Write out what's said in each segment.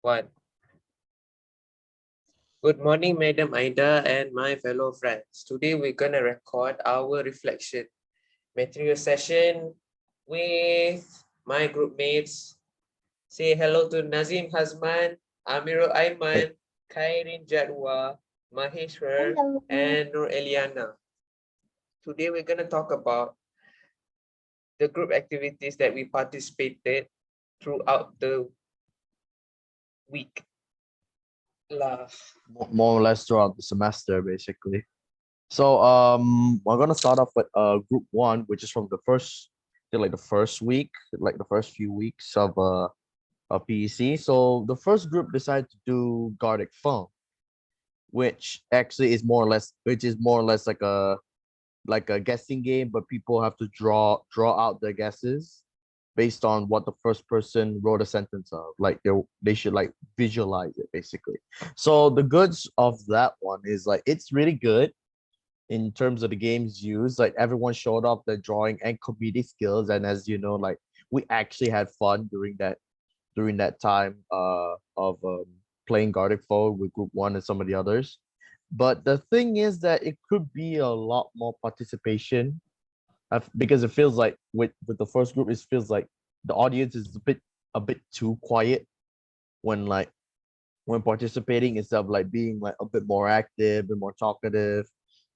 One. Good morning, Madam Aida and my fellow friends. Today we're going to record our reflection material session with my group mates. Say hello to Nazim, HAZMAN, AMIRUL, Hey. AIMAN, KHAIRIN, JADWA, MAAHESHVAR, Hello. and Nur Eliana. Today we're going to talk about the group activities that we participated throughout the week. More or less throughout the semester, basically. So we're gonna start off with group one, which is from the first like the first week, like the first few weeks of PEC. So the first group decided to do Gardic Phone, which actually is more or less like a guessing game, but people have to draw out their guesses based on what the first person wrote a sentence of. Like they should like visualize it basically. So the goods of that one is like it's really good in terms of the games used. Like everyone showed off their drawing and comedic skills, and as you know, like we actually had fun during that time of playing Gardic Foe with group one and some of the others. But the thing is that it could be a lot more participation because it feels like with the first group, it feels like the audience is a bit too quiet when participating, instead of like being like a bit more active and more talkative.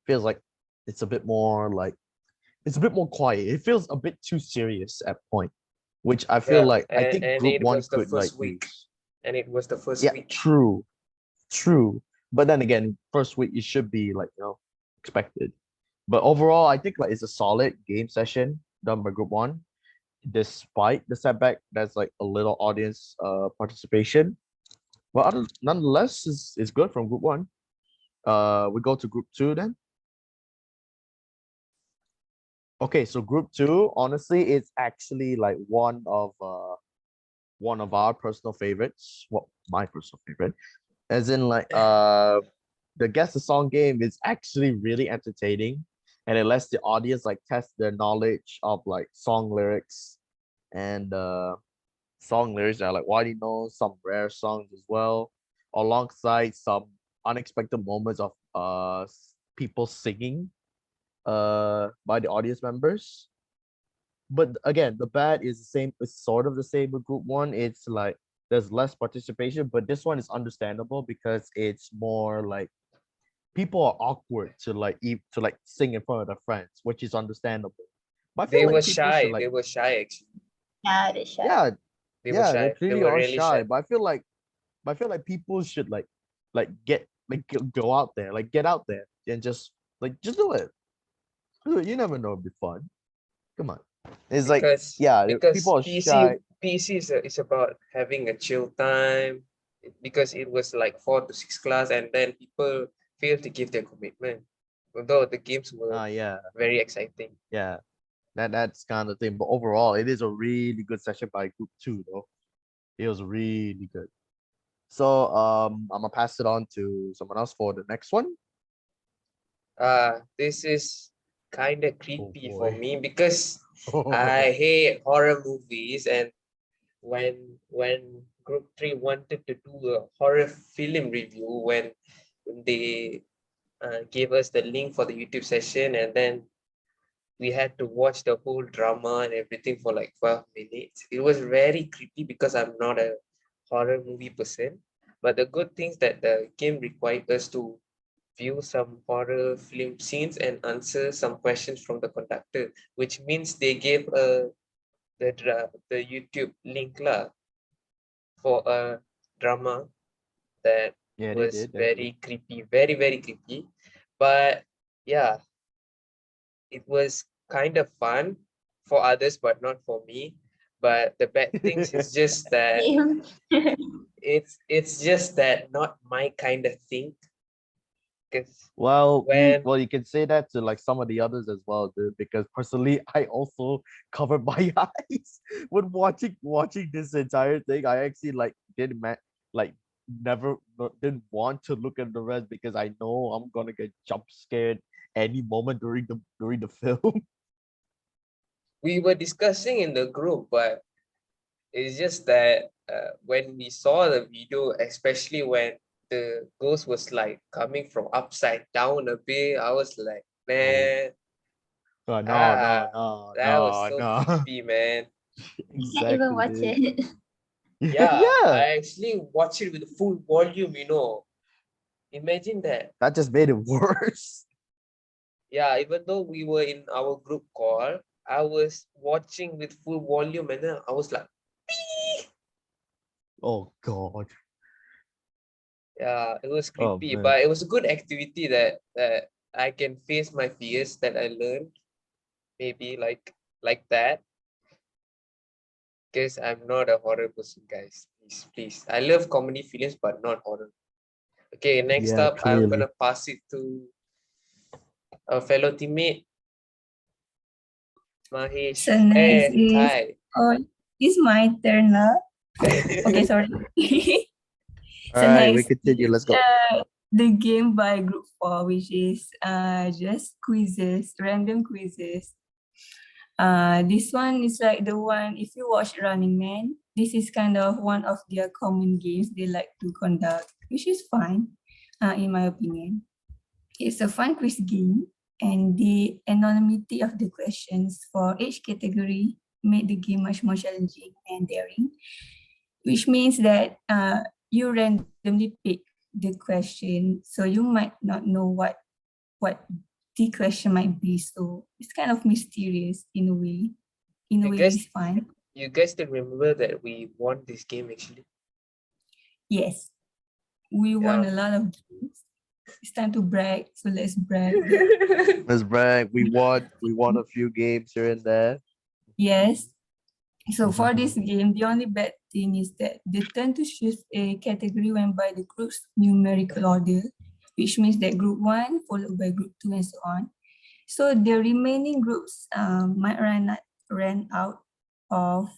Feels like it's a bit more quiet. It feels a bit too serious at point, which I feel like I think group it one was the could like first week. use. And it was the first Yeah, week. true. But then again, first week it should be like expected. But overall, I think like it's a solid game session done by group one, despite the setback. That's like a little audience participation. But nonetheless, it's good from group one. We go to group two then. Okay, so group two, honestly, it's actually like one of our personal favorites. Well, my personal favorite. As in like the guess the song game is actually really entertaining, and it lets the audience like test their knowledge of like song lyrics and song lyrics that are like widely known, some rare songs as well, alongside some unexpected moments of people singing by the audience members. But again, the bad is the same. It's sort of the same with group one. It's like there's less participation, but this one is understandable because it's more like people are awkward to like sing in front of their friends, which is understandable. But I feel They like were people should shy. like They were shy actually. Yeah, they should. yeah They were they shy. They clearly were are really shy. shy. But I feel like people should go out there, like get out there and just do it. Do it. You never know, it'll be fun. Come on. It's like Because people are PC shy. PC is about having a chill time, because it was like 4 to 6 class, and then people fail to give their commitment. Although the games were Yeah, very exciting. yeah. That's kind of thing. But overall, it is a really good session by group two, though. It was really good. So I'm gonna pass it on to someone else for the next one. This is kind of Oh creepy for boy. me because I hate horror movies, and when group 3 wanted to do a horror film review, when they gave us the link for the YouTube session, and then we had to watch the whole drama and everything for like 12 minutes. It was very creepy because I'm not a horror movie person. But the good things that the game required us to view some horror film scenes and answer some questions from the conductor, which means they gave the YouTube link lah for a drama that Yeah, they was did. They did. very creepy, very, very creepy. But yeah, it was kind of fun for others, but not for me. But the bad things is just that Same. it's just that not my kind of thing. Because Well, when you can say that to like some of the others as well, dude. Because personally, I also covered my eyes when watching this entire thing. I actually like didn't like didn't want to look at the rest because I know I'm gonna get jump scared any moment during the film. we were discussing in the group, but it's just that when we saw the video, especially when the ghost was like coming from upside down a bit, I was like, man, Oh, no, ah, that was no, so no. creepy, man. I can't even watch Dude. it. Yeah, Yeah, I actually watched it with full volume, you know. Imagine that. that just made it worse. Yeah, even though we were in our group call, I was watching with full volume and then I was like, "Ee!" Oh God. Yeah, it was Oh creepy, man. but it was a good activity that I can face my fears that I learned. Maybe like that. Because I'm not a horror person, guys. Please, please. I love comedy films, but not horror. Okay, next Yeah, up, I'm clearly. gonna pass it to a fellow teammate, Mahesh. So next is, Kai. oh, it's my turn now. Okay, sorry. All So right, we next continue. is Let's go. the game by group 4, which is just quizzes, random quizzes. This one is like the one, if you watch Running Man, this is kind of one of their common games they like to conduct, which is fun, in my opinion. It's a fun quiz game, and the anonymity of the questions for each category made the game much more challenging and daring, which means that you randomly pick the question, so you might not know what the question might be. So it's kind of mysterious in a way. In a You way, guys, it's fun. you guys still remember that we won this game actually? Yes, we won Yeah. a lot of games. It's time to brag, so let's brag. Let's brag. We won a few games here and there. Yes. So for this game, the only bad thing is that the turn to choose a category went by the group's numerical order, which means that group 1 followed by group 2 and so on. So the remaining groups might run out of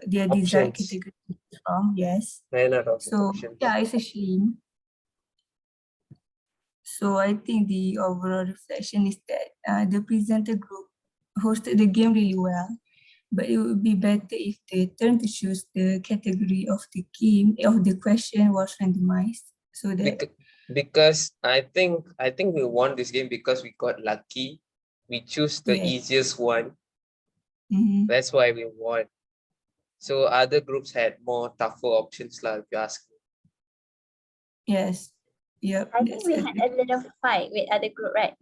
their desired Options. category to choose from. Yes. Ran out of So options. yeah, it's a shame. So I think the overall reflection is that the presenter group hosted the game really well, but it would be better if the turn to choose the category of the game of the question was randomized, so that Because I think we won this game because we got lucky. We choose the yes. easiest one. Mhm. That's why we won. So other groups had more tougher options, like if you ask me. Yes. Yep. I think we had a little fight with other group, right?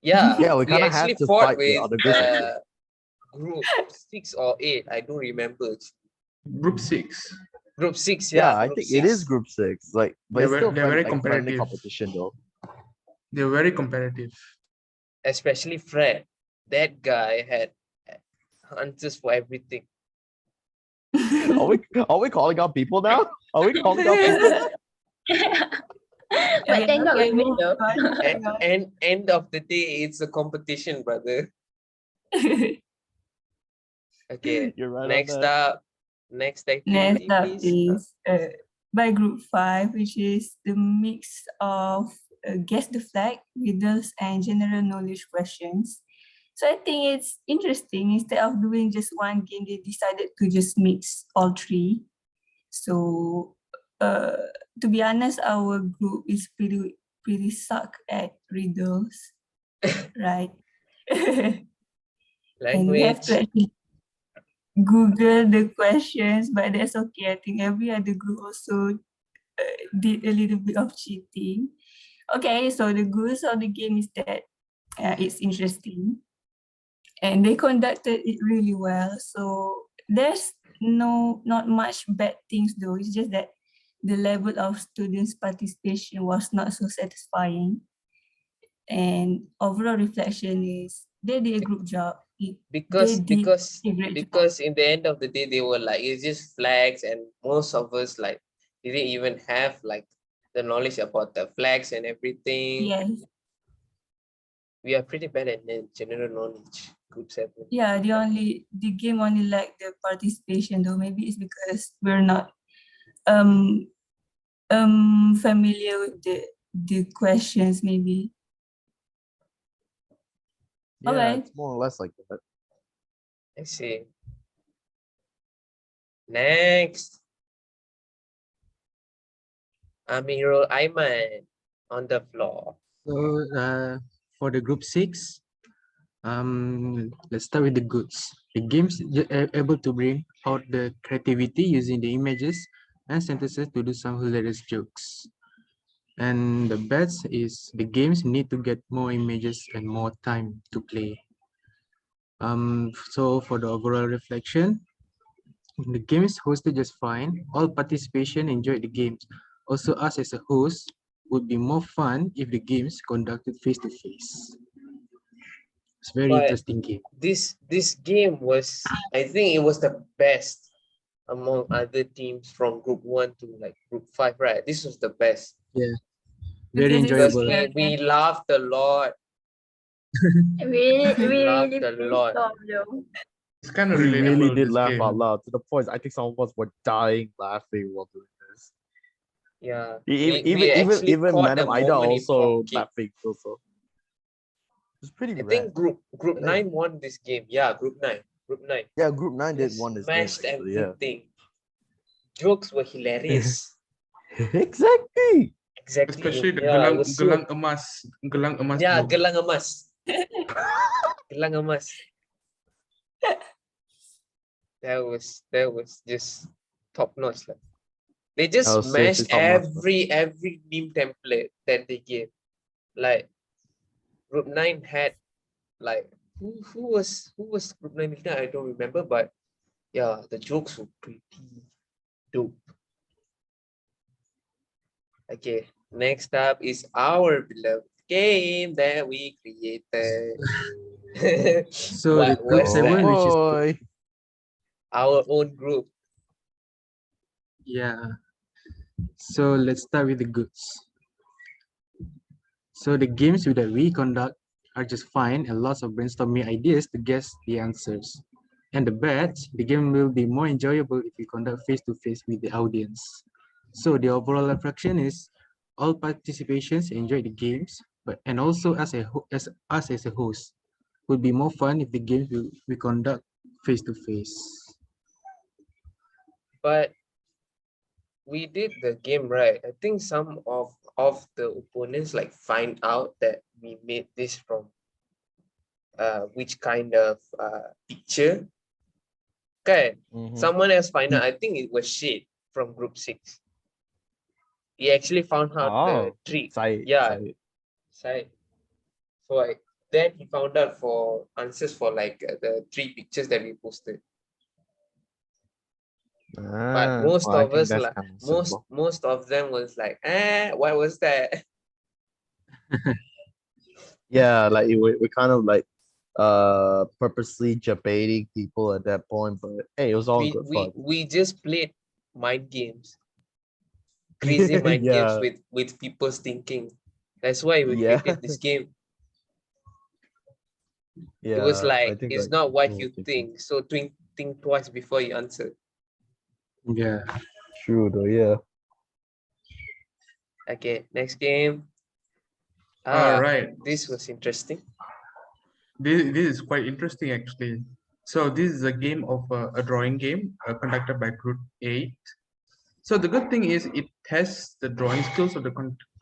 Yeah, Yeah, we we kind of actually have to fought fight the with other group. Actually. group 6 or 8. I don't remember. Group 6. Group 6, Yeah, yeah. I group think it is 6. group 6. Like, but They're it's still they're very friendly competitive. competition though. They're very competitive. Especially Fred. That guy had answers for everything. Are we calling out people now? Are we calling out people? But thank God we win though. And end of the day, it's a competition, brother. Okay, You're right next on that. up, next activity, Next up please. is by group 5, which is the mix of guess the flag, riddles, and general knowledge questions. So I think it's interesting. Instead of doing just one game, they decided to just mix all three. So to be honest, our group is pretty suck at riddles, right? And we have to Language. actually Google the questions, but that's okay. I think every other group also did a little bit of cheating. Okay, so the goals of the game is that it's interesting, and they conducted it really well. So there's not much bad things though. It's just that the level of students' participation was not so satisfying. And overall reflection is they did a group job. Because They did a great job. in the end of the day, they were like, it's just flags, and most of us like didn't even have like the knowledge about the flags and everything. Yes. We are pretty bad at the general knowledge. Group 7. Yeah, the game only like the participation though. Maybe it's because we're not familiar with the questions maybe. Yeah, Okay. it's more or less like that. I see. Next. Amirul, Aiman on the floor. So for the group 6, let's start with the goods. The games able to bring out the creativity using the images and sentences to do some hilarious jokes. And the best is the games need to get more images and more time to play. So for the overall reflection, the game is hosted just fine. All participation enjoyed the games. Also, us as a host would be more fun if the games conducted face to face. It's very But interesting game. this game was, I think it was the best among other teams from group 1 to like group 5, right? This was the best. Yeah, very Because enjoyable. we laughed a lot. We Laughed really a pissed lot. off though. It's kind of We relatable. really did this laugh game. out loud to the point I think some of us were dying laughing while doing this. Yeah. Even actually caught Madam a Ida moment in also Pop King. laughing also. It's pretty I rad. think group Hey. 9 won this game. Yeah, group 9. Group 9. Yeah, Group 9 They did won this game smashed actually, yeah. everything. Jokes were hilarious. Exactly. Exactly. Especially the Yeah, it was so, gelang emas. yeah, joke. gelang emas. Gelang emas. That was just top notch. Like. They just That was seriously smashed top-notch, man. every meme template that they gave. Like group 9 had like who was group 9 leader? I don't remember, but yeah, the jokes were pretty dope. Okay, next up is our beloved game that we created. So What the group was 7, that? which is Boy. Our own group. yeah. So let's start with the goods. So the games that we conduct are just fine and lots of brainstorming ideas to guess the answers. And the bads, the game will be more enjoyable if we conduct face-to-face with the audience. So the overall reflection is all participations enjoy the games, but and also as us as a host would be more fun if the games we conduct face-to-face. But we did the game right. I think some of the opponents like find out that we made this from which kind of picture. Okay, someone else find out. I think it was Shade from group 6. He actually found out the trick. Yeah, Sai. So then he found out for answers for like the 3 pictures that we posted. But most of us, like most of them was like, what was that? Yeah, like we kind of like purposely debating people at that point, but hey, it was all good fun. We just played mind games. Crazy mind games with people's thinking. That's why we created this game. Yeah, it was like it's like not what you think, so think twice before you answer. Yeah, true though. Yeah. Okay, next game. All right. This was interesting. This is quite interesting actually. So this is a game of a drawing game conducted by Group 8. So the good thing is it tests the drawing skills of the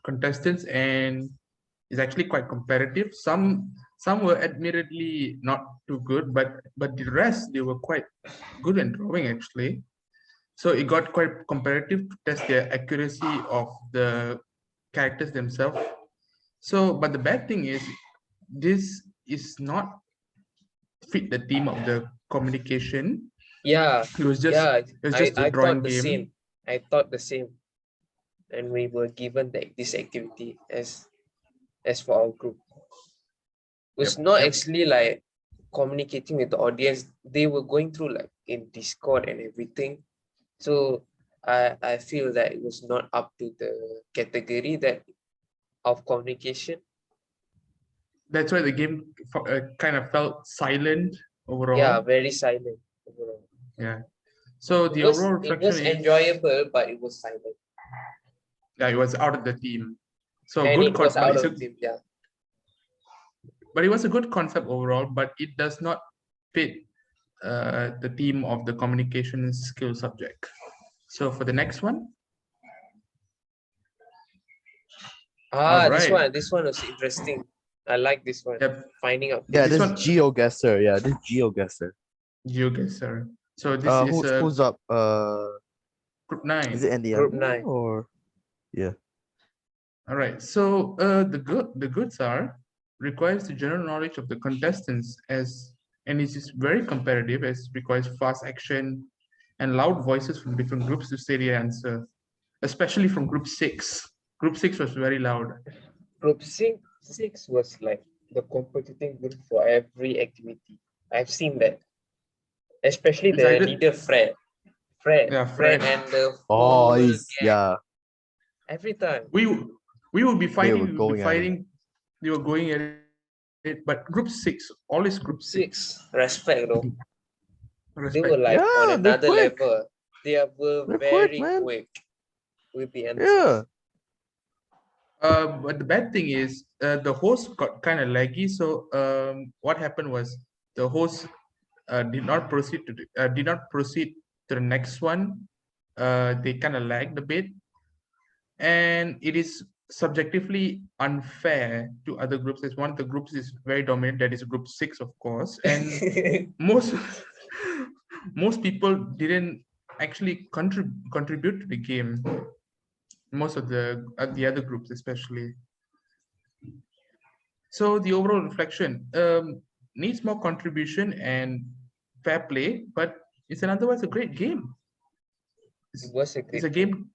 contestants and is actually quite competitive. Some were admittedly not too good, but the rest, they were quite good in drawing actually. So it got quite competitive to test their accuracy of the characters themselves. So, but the bad thing is this is not fit the theme of the communication. Yeah, it was just a drawing thought the game. same. I thought the same. And we were given this activity as for our group. It was not actually like communicating with the audience. They were going through like in Discord and everything. So I feel that it was not up to the category that of communication. That's why the game kind of felt silent overall. Yeah, very silent overall. Yeah. So it the was, overall reflection it was enjoyable, but it was silent. Yeah, it was out of the theme. So and good it was out of concept. the theme, yeah. But it was a good concept overall, but it does not fit the theme of the communication skill subject. So for the next one. Ah, Alright. this one was interesting. I like this one. Yep. Finding out. Yeah, This this one, GeoGuessr. Yeah, this GeoGuessr. you guess, sir. So this is Who's up? group Is 9. it Andy Group Admin 9. or yeah? All right. So the goods are requires the general knowledge of the contestants and it is very competitive as requires fast action and loud voices from different groups to say the answer, especially from group 6. Group 6 was very loud. Group six was like the competitive group for every activity. I've seen that. Especially It's the either leader Fred. yeah, Fred Fred. and the Oh, whole gang. yeah. Every time. We will be They were fighting. We will be going at it. fighting. They were going at it, but group 6, always group 6. Respect though. They were Respect. like on Yeah, they're another quick. level. They were They're quick, very man. quick with the answers. Yeah. But the bad thing is the host got kind of laggy. So what happened was the host did not proceed to the next one. They kind of lagged a bit, and it is subjectively unfair to other groups. As one of the groups is very dominant, that is group 6, of course, and most most people didn't actually contribute to the game. Most of the other groups, especially. So the overall reflection needs more contribution and fair play, but it's an otherwise a great game. It was a It's great a game.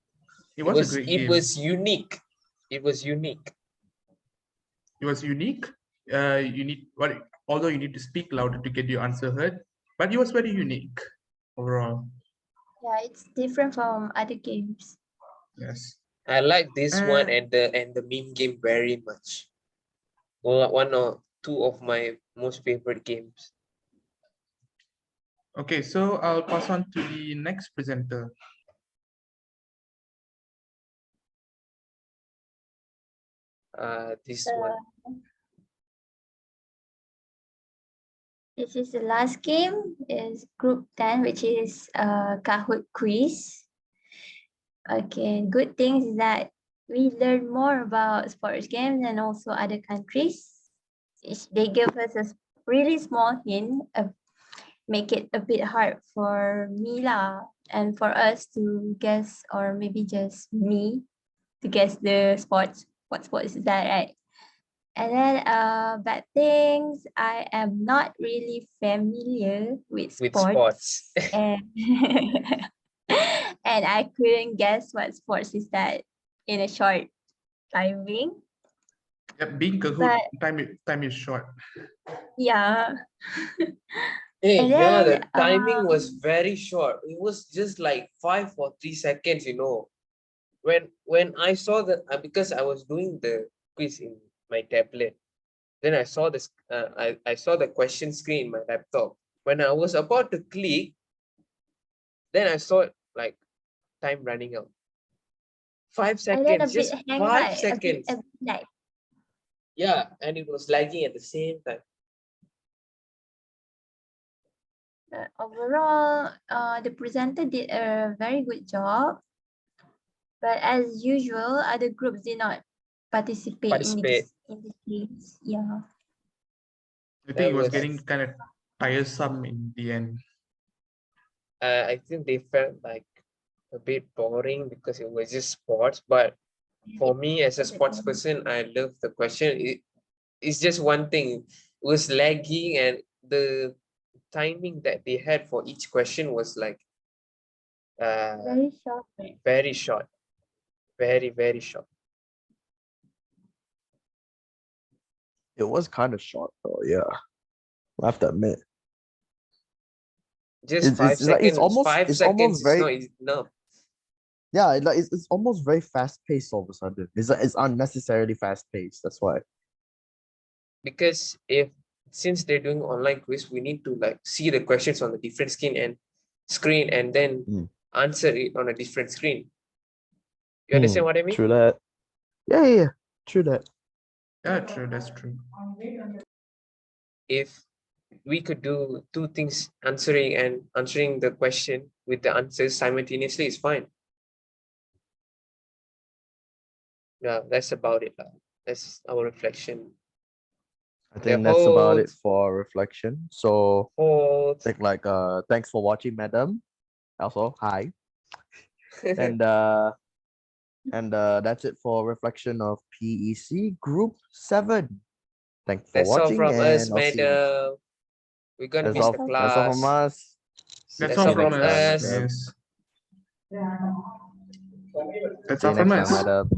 It was a great it game. was unique. It was unique. It was unique. You need although you need to speak louder to get your answer heard, but it was very unique overall. Yeah, it's different from other games. Yes. I like this one And and the meme game very much. Well, one or two of my most favorite games. okay, so I'll pass on to the next presenter. This Uh, one. This is the last game, is group 10, which is Kahoot quiz. Okay, good things is that we learn more about sports games and also other countries. They give us a really small hint of make it a bit hard for me lah, and for us to guess, or maybe just me to guess the sports. What sports is that, right? And then bad things, I am not really familiar with sports. And and I couldn't guess what sports is that in a short timing. Yeah, being Kahoot, time is short. Yeah. Hey, And yeah, then the timing was very short. It was just like 5 or 3 seconds, you know. When I saw the because I was doing the quiz in my tablet, then I saw this I saw the question screen in my laptop. When I was about to click, then I saw like time running out. 5 and then a seconds, bit just hang 5 right, seconds. a bit like Yeah, and it was lagging at the same time. overall, the presenter did a very good job. But as usual, other groups did not participate in this games. Yeah. I think it was was- getting kind of tiresome in the end. I think they felt like a bit boring because it was just sports. But for me, as a sports person, I love the question. It's just one thing. It was lagging, and the timing that they had for each question was like Very short. very short, very short. It was kind of short though, yeah. I have to admit. Just It's- 5 it's like- seconds. it's almost- 5 it's seconds almost is very- not enough. Yeah, it's almost very fast paced all of a sudden. It's unnecessarily fast paced. That's why. Because since they're doing online quiz, we need to like see the questions on a different screen and then answer it on a different screen. You understand what I mean? True that. Yeah. True that. Yeah, true. That's true. If we could do 2 things, answering the question with the answers simultaneously, is fine. Yeah, that's about it. That's our reflection. I The think that's about it whole for reflection. So whole think like thanks for watching, madam. Also, hi. And that's it for reflection of PEC Group 7. Thanks for that's all watching, from us, and I'll see you. madam. We're gonna That's miss all. the That's all from class. us. That's That's all all from from us. us. Yes. That's See all you from next time, us. madam.